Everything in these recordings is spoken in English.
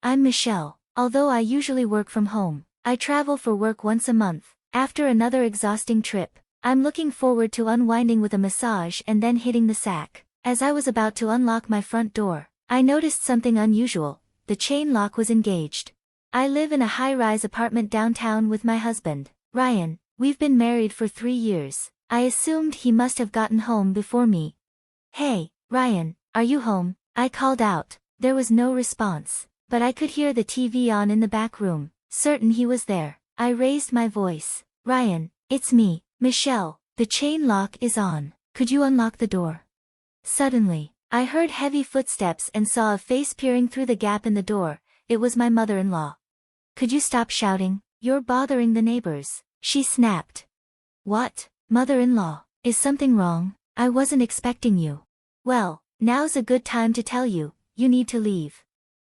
I'm Michelle. Although I usually work from home, I travel for work once a month. After another exhausting trip, I'm looking forward to unwinding with a massage and then hitting the sack. As I was about to unlock my front door, I noticed something unusual. The chain lock was engaged. I live in a high-rise apartment downtown with my husband, Ryan. We've been married for 3 years. I assumed he must have gotten home before me. "Hey, Ryan, are you home?" I called out. There was no response, but I could hear the TV on in the back room. Certain he was there, I raised my voice. "Ryan, it's me, Michelle. The chain lock is on. Could you unlock the door?" Suddenly, I heard heavy footsteps and saw a face peering through the gap in the door. It was my mother-in-law. "Could you stop shouting? You're bothering the neighbors," she snapped. "What, mother-in-law? Is something wrong? I wasn't expecting you." "Well, now's a good time to tell you, you need to leave."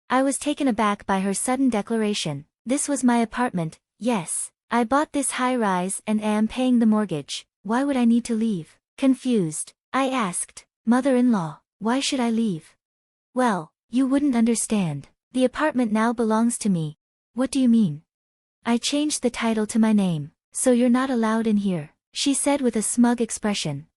I was taken aback by her sudden declaration. This was my apartment, yes. I bought this high-rise and am paying the mortgage. Why would I need to leave? Confused, I asked, "Mother-in-law, why should I leave?" "Well, you wouldn't understand. The apartment now belongs to me." "What do you mean?" "I changed the title to my name, so you're not allowed in here," she said with a smug expression.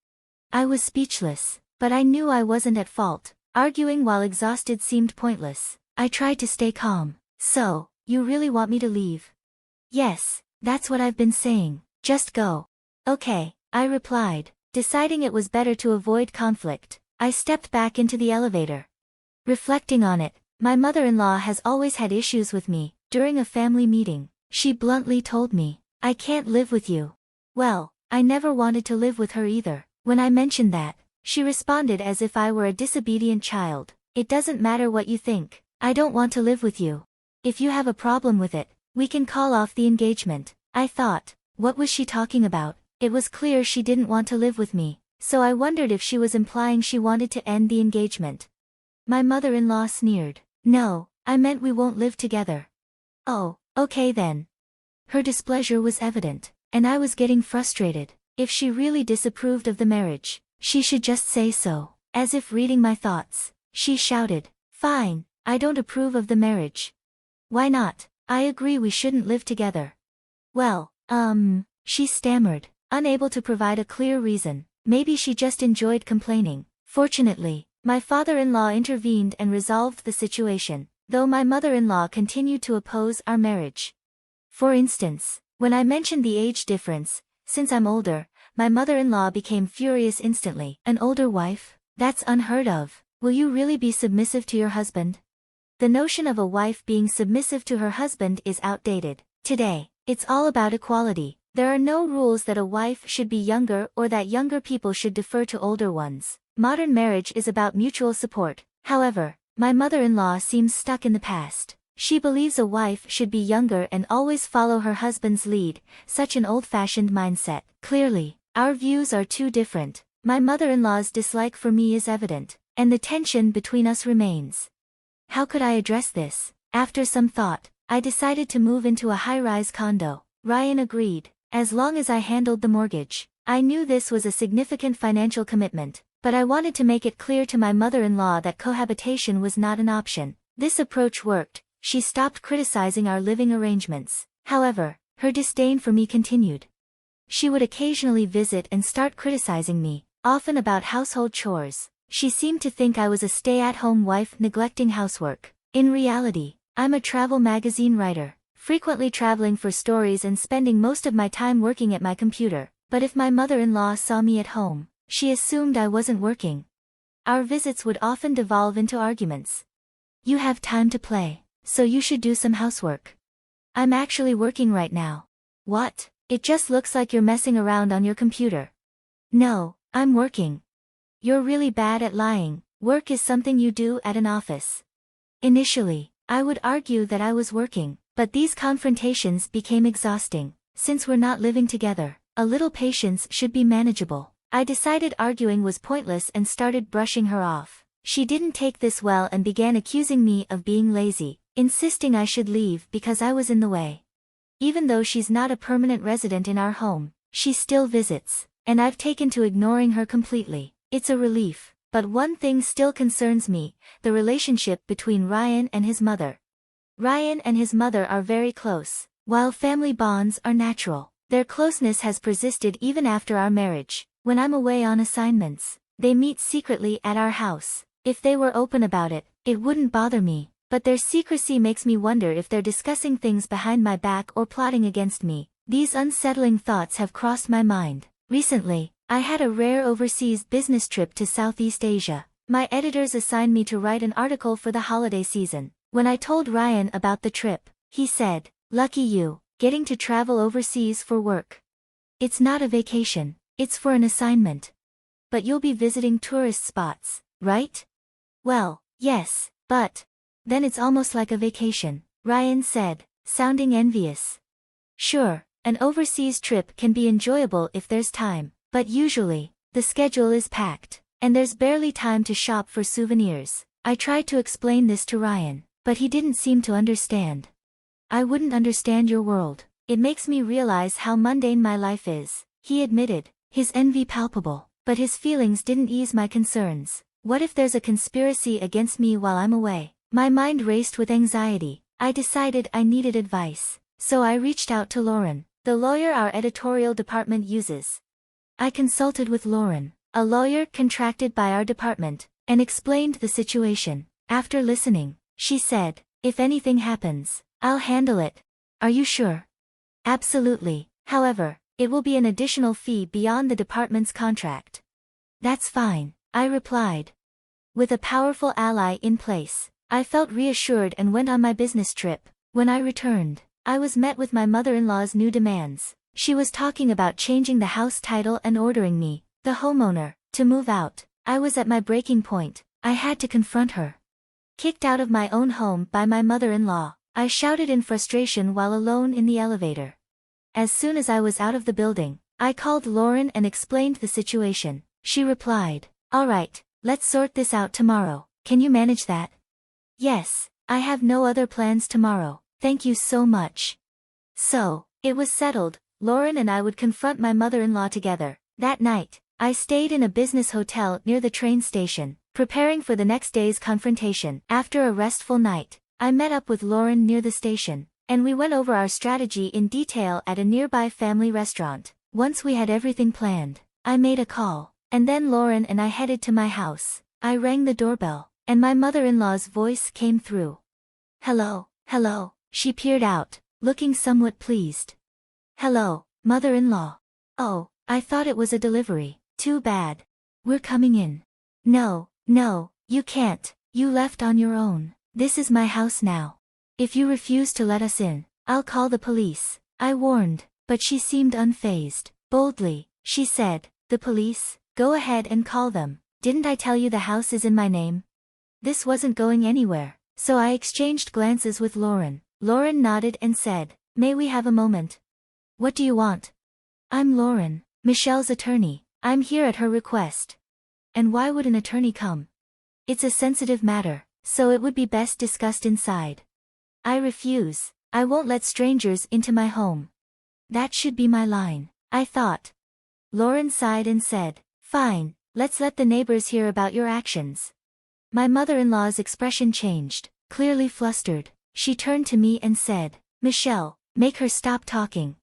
I was speechless, but I knew I wasn't at fault. Arguing while exhausted seemed pointless. I tried to stay calm. "So, you really want me to leave?" "Yes, that's what I've been saying. Just go." "Okay," I replied, deciding it was better to avoid conflict. I stepped back into the elevator. Reflecting on it, my mother-in-law has always had issues with me. During a family meeting, she bluntly told me, "I can't live with you." Well, I never wanted to live with her either. When I mentioned that, she responded as if I were a disobedient child. "It doesn't matter what you think. I don't want to live with you. If you have a problem with it, we can call off the engagement." I thought, what was she talking about? It was clear she didn't want to live with me, so I wondered if she was implying she wanted to end the engagement. My mother-in-law sneered. "No, I meant we won't live together." "Oh, okay then." Her displeasure was evident, and I was getting frustrated. If she really disapproved of the marriage, she should just say so. As if reading my thoughts, she shouted, "Fine, I don't approve of the marriage." "Why not? I agree we shouldn't live together." "Well, she stammered, unable to provide a clear reason. Maybe she just enjoyed complaining. Fortunately, my father-in-law intervened and resolved the situation, though my mother-in-law continued to oppose our marriage. For instance, when I mentioned the age difference, since I'm older, my mother-in-law became furious instantly. "An older wife? That's unheard of. Will you really be submissive to your husband?" The notion of a wife being submissive to her husband is outdated. Today, it's all about equality. There are no rules that a wife should be younger or that younger people should defer to older ones. Modern marriage is about mutual support. However, my mother-in-law seems stuck in the past. She believes a wife should be younger and always follow her husband's lead, such an old-fashioned mindset. Clearly, our views are too different. My mother-in-law's dislike for me is evident, and the tension between us remains. How could I address this? After some thought, I decided to move into a high-rise condo. Ryan agreed, as long as I handled the mortgage. I knew this was a significant financial commitment, but I wanted to make it clear to my mother-in-law that cohabitation was not an option. This approach worked. She stopped criticizing our living arrangements. However, her disdain for me continued. She would occasionally visit and start criticizing me, often about household chores. She seemed to think I was a stay-at-home wife neglecting housework. In reality, I'm a travel magazine writer, frequently traveling for stories and spending most of my time working at my computer. But if my mother-in-law saw me at home, she assumed I wasn't working. Our visits would often devolve into arguments. "You have time to play, so you should do some housework." "I'm actually working right now." "What? It just looks like you're messing around on your computer." "No, I'm working." "You're really bad at lying. Work is something you do at an office." Initially, I would argue that I was working, but these confrontations became exhausting. Since we're not living together, a little patience should be manageable. I decided arguing was pointless and started brushing her off. She didn't take this well and began accusing me of being lazy, insisting I should leave because I was in the way. Even though she's not a permanent resident in our home, she still visits, and I've taken to ignoring her completely. It's a relief, but one thing still concerns me, the relationship between Ryan and his mother. Ryan and his mother are very close. While family bonds are natural, their closeness has persisted even after our marriage. When I'm away on assignments, they meet secretly at our house. If they were open about it, it wouldn't bother me. But their secrecy makes me wonder if they're discussing things behind my back or plotting against me. These unsettling thoughts have crossed my mind. Recently, I had a rare overseas business trip to Southeast Asia. My editors assigned me to write an article for the holiday season. When I told Ryan about the trip, he said, "Lucky you, getting to travel overseas for work. It's not a vacation, it's for an assignment. But you'll be visiting tourist spots, right?" "Well, yes, but then it's almost like a vacation," Ryan said, sounding envious. "Sure, an overseas trip can be enjoyable if there's time, but usually, the schedule is packed, and there's barely time to shop for souvenirs." I tried to explain this to Ryan, but he didn't seem to understand. "I wouldn't understand your world. It makes me realize how mundane my life is," he admitted, his envy palpable, but his feelings didn't ease my concerns. What if there's a conspiracy against me while I'm away? My mind raced with anxiety. I decided I needed advice, so I reached out to Lauren, the lawyer our editorial department uses. I consulted with Lauren, a lawyer contracted by our department, and explained the situation. After listening, she said, "If anything happens, I'll handle it." "Are you sure?" "Absolutely. However, it will be an additional fee beyond the department's contract." "That's fine," I replied. With a powerful ally in place, I felt reassured and went on my business trip. When I returned, I was met with my mother-in-law's new demands. She was talking about changing the house title and ordering me, the homeowner, to move out. I was at my breaking point. I had to confront her. Kicked out of my own home by my mother-in-law, I shouted in frustration while alone in the elevator. As soon as I was out of the building, I called Lauren and explained the situation. She replied, "All right, let's sort this out tomorrow. Can you manage that?" "Yes, I have no other plans tomorrow, thank you so much." So, it was settled. Lauren and I would confront my mother-in-law together. That night, I stayed in a business hotel near the train station, preparing for the next day's confrontation. After a restful night, I met up with Lauren near the station, and we went over our strategy in detail at a nearby family restaurant. Once we had everything planned, I made a call, and then Lauren and I headed to my house. I rang the doorbell, and my mother-in-law's voice came through. "Hello, hello," she peered out, looking somewhat pleased. "Hello, mother-in-law. Oh, I thought it was a delivery. Too bad. We're coming in." No, you can't. You left on your own. This is my house now. If you refuse to let us in, I'll call the police," I warned, but she seemed unfazed. Boldly, she said, "The police? Go ahead and call them. Didn't I tell you the house is in my name?" This wasn't going anywhere, so I exchanged glances with Lauren. Lauren nodded and said, "May we have a moment?" "What do you want?" "I'm Lauren, Michelle's attorney. I'm here at her request." "And why would an attorney come?" "It's a sensitive matter, so it would be best discussed inside." "I refuse. I won't let strangers into my home." That should be my line, I thought. Lauren sighed and said, "Fine, let's let the neighbors hear about your actions." My mother-in-law's expression changed, clearly flustered. She turned to me and said, "Michelle, make her stop talking."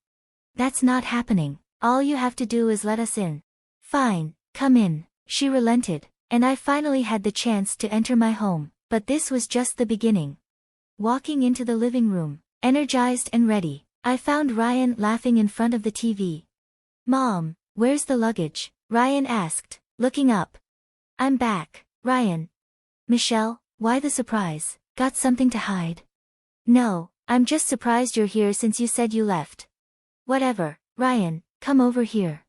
"That's not happening. All you have to do is let us in." "Fine, come in." She relented, and I finally had the chance to enter my home, but this was just the beginning. Walking into the living room, energized and ready, I found Ryan laughing in front of the TV. "Mom, where's the luggage?" Ryan asked, looking up. "I'm back, Ryan." "Michelle, why the surprise? Got something to hide?" "No, I'm just surprised you're here since you said you left." "Whatever, Ryan, come over here."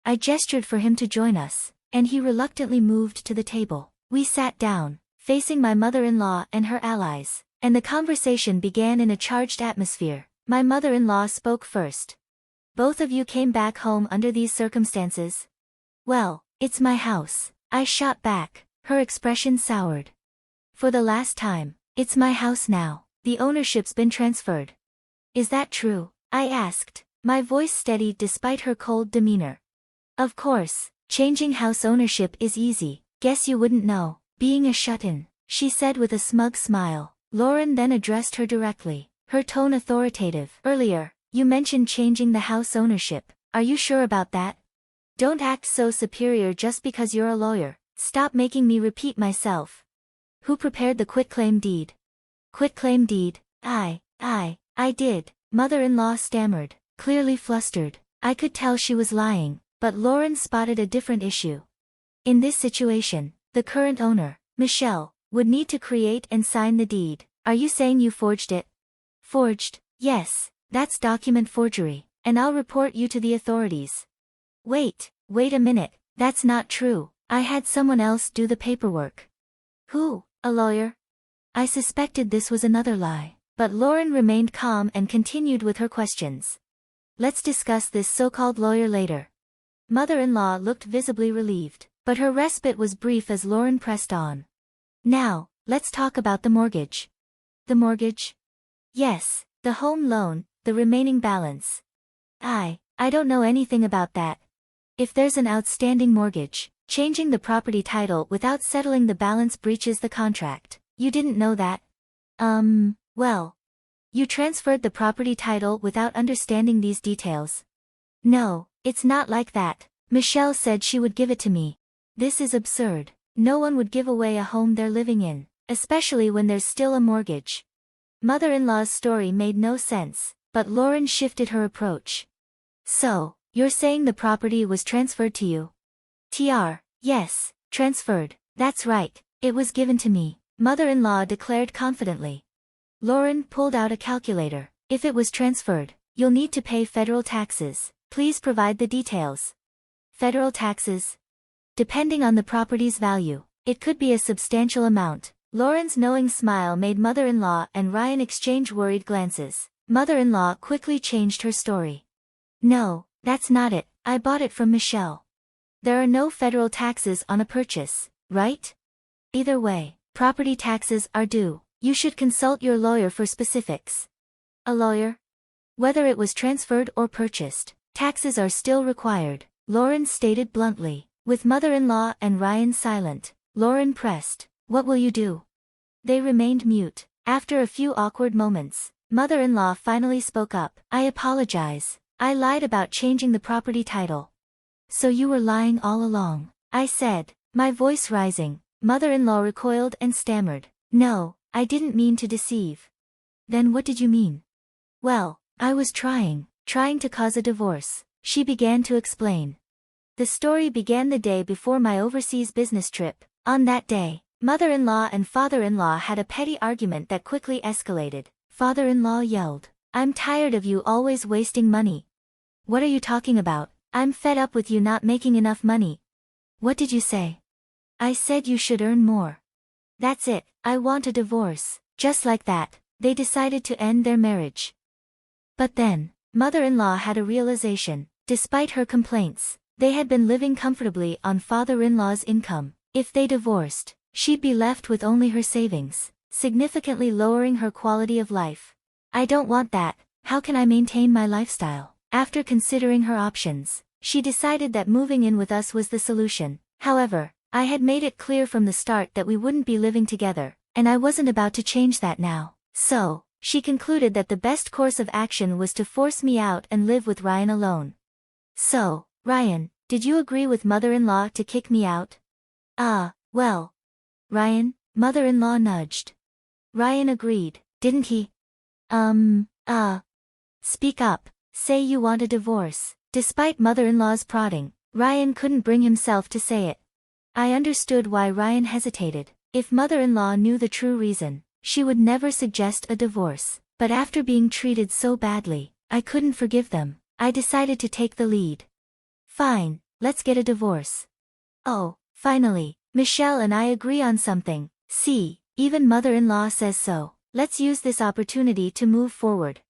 I gestured for him to join us, and he reluctantly moved to the table. We sat down, facing my mother-in-law and her allies, and the conversation began in a charged atmosphere. My mother-in-law spoke first. "Both of you came back home under these circumstances?" "Well, it's my house," I shot back, her expression soured. "For the last time, it's my house now. The ownership's been transferred." "Is that true?" I asked, my voice steady despite her cold demeanor. "Of course, changing house ownership is easy. Guess you wouldn't know, being a shut-in," she said with a smug smile. Lauren then addressed her directly, her tone authoritative. Earlier, you mentioned changing the house ownership. Are you sure about that? Don't act so superior just because you're a lawyer. Stop making me repeat myself. Who prepared the quitclaim deed? Quitclaim deed? I did, mother-in-law stammered, clearly flustered. I could tell she was lying, but Lauren spotted a different issue. In this situation, the current owner, Michelle, would need to create and sign the deed. Are you saying you forged it? Forged? Yes, that's document forgery, and I'll report you to the authorities. Wait a minute, that's not true. I had someone else do the paperwork. Who? A lawyer? I suspected this was another lie, but Lauren remained calm and continued with her questions. Let's discuss this so-called lawyer later. Mother-in-law looked visibly relieved, but her respite was brief as Lauren pressed on. Now, let's talk about the mortgage. The mortgage? Yes, the home loan, the remaining balance. I don't know anything about that. If there's an outstanding mortgage, changing the property title without settling the balance breaches the contract. You didn't know that? Well. You transferred the property title without understanding these details. No, it's not like that. Michelle said she would give it to me. This is absurd. No one would give away a home they're living in, especially when there's still a mortgage. Mother-in-law's story made no sense, but Lauren shifted her approach. So, you're saying the property was transferred to you? Yes, transferred, that's right, it was given to me, mother-in-law declared confidently. Lauren pulled out a calculator. If it was transferred, you'll need to pay federal taxes. Please provide the details. Federal taxes? Depending on the property's value, it could be a substantial amount. Lauren's knowing smile made mother-in-law and Ryan exchange worried glances. Mother-in-law quickly changed her story. No, that's not it, I bought it from Michelle. There are no federal taxes on a purchase, right? Either way, property taxes are due. You should consult your lawyer for specifics. A lawyer? Whether it was transferred or purchased, taxes are still required, Lauren stated bluntly. With mother-in-law and Ryan silent, Lauren pressed, what will you do? They remained mute. After a few awkward moments, mother-in-law finally spoke up. I apologize. I lied about changing the property title. So you were lying all along, I said, my voice rising. Mother-in-law recoiled and stammered. No, I didn't mean to deceive. Then what did you mean? Well, I was trying to cause a divorce, she began to explain. The story began the day before my overseas business trip. On that day, mother-in-law and father-in-law had a petty argument that quickly escalated. Father-in-law yelled, I'm tired of you always wasting money. What are you talking about? I'm fed up with you not making enough money. What did you say? I said you should earn more. That's it, I want a divorce. Just like that, they decided to end their marriage. But then, mother-in-law had a realization. Despite her complaints, they had been living comfortably on father-in-law's income. If they divorced, she'd be left with only her savings, significantly lowering her quality of life. I don't want that. How can I maintain my lifestyle? After considering her options, she decided that moving in with us was the solution. However, I had made it clear from the start that we wouldn't be living together, and I wasn't about to change that now. So, she concluded that the best course of action was to force me out and live with Ryan alone. So, Ryan, did you agree with mother-in-law to kick me out? Well. Ryan, mother-in-law nudged. Ryan agreed, didn't he? Speak up, say you want a divorce. Despite mother-in-law's prodding, Ryan couldn't bring himself to say it. I understood why Ryan hesitated. If mother-in-law knew the true reason, she would never suggest a divorce. But after being treated so badly, I couldn't forgive them. I decided to take the lead. Fine, let's get a divorce. Oh, finally, Michelle and I agree on something. See, even mother-in-law says so. Let's use this opportunity to move forward.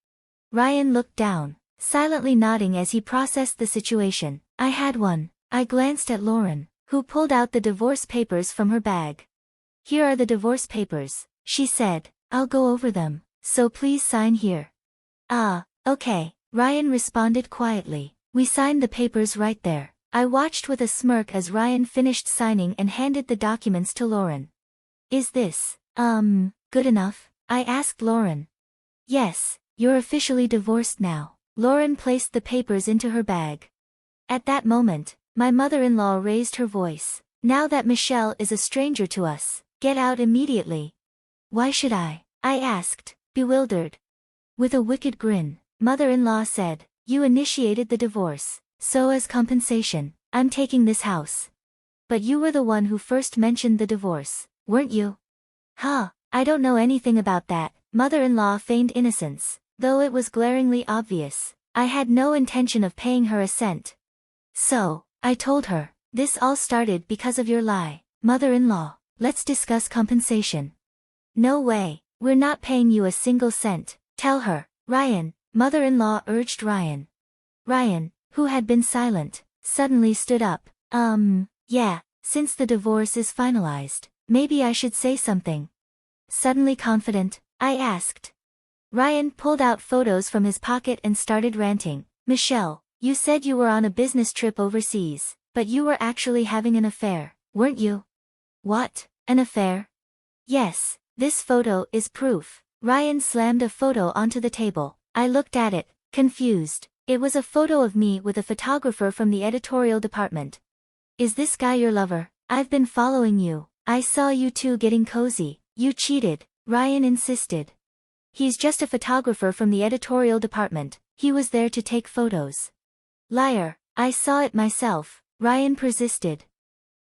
Ryan looked down, silently nodding as he processed the situation. I had one. I glanced at Lauren, who pulled out the divorce papers from her bag. Here are the divorce papers, she said. I'll go over them, so please sign here. Okay, Ryan responded quietly. We signed the papers right there. I watched with a smirk as Ryan finished signing and handed the documents to Lauren. Is this, good enough? I asked Lauren. Yes, you're officially divorced now. Lauren placed the papers into her bag. At that moment, my mother-in-law raised her voice. Now that Michelle is a stranger to us, get out immediately. Why should I? I asked, bewildered. With a wicked grin, mother-in-law said, you initiated the divorce, so as compensation, I'm taking this house. But you were the one who first mentioned the divorce, weren't you? Huh, I don't know anything about that. Mother-in-law feigned innocence, though it was glaringly obvious. I had no intention of paying her a cent. So, I told her, this all started because of your lie. Mother-in-law, let's discuss compensation. No way, we're not paying you a single cent. Tell her, Ryan, mother-in-law urged Ryan. Ryan, who had been silent, suddenly stood up. Yeah, since the divorce is finalized, maybe I should say something. Suddenly confident, I asked. Ryan pulled out photos from his pocket and started ranting. Michelle, you said you were on a business trip overseas, but you were actually having an affair, weren't you? What, an affair? Yes, this photo is proof. Ryan slammed a photo onto the table. I looked at it, confused. It was a photo of me with a photographer from the editorial department. Is this guy your lover? I've been following you. I saw you two getting cozy. You cheated, Ryan insisted. He's just a photographer from the editorial department. He was there to take photos. Liar, I saw it myself, Ryan persisted.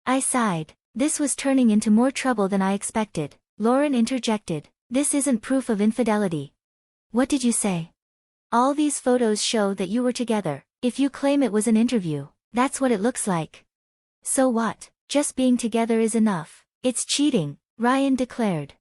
I sighed. This was turning into more trouble than I expected. Lauren interjected. This isn't proof of infidelity. What did you say? All these photos show that you were together. If you claim it was an interview, that's what it looks like. So what? Just being together is enough. It's cheating, Ryan declared.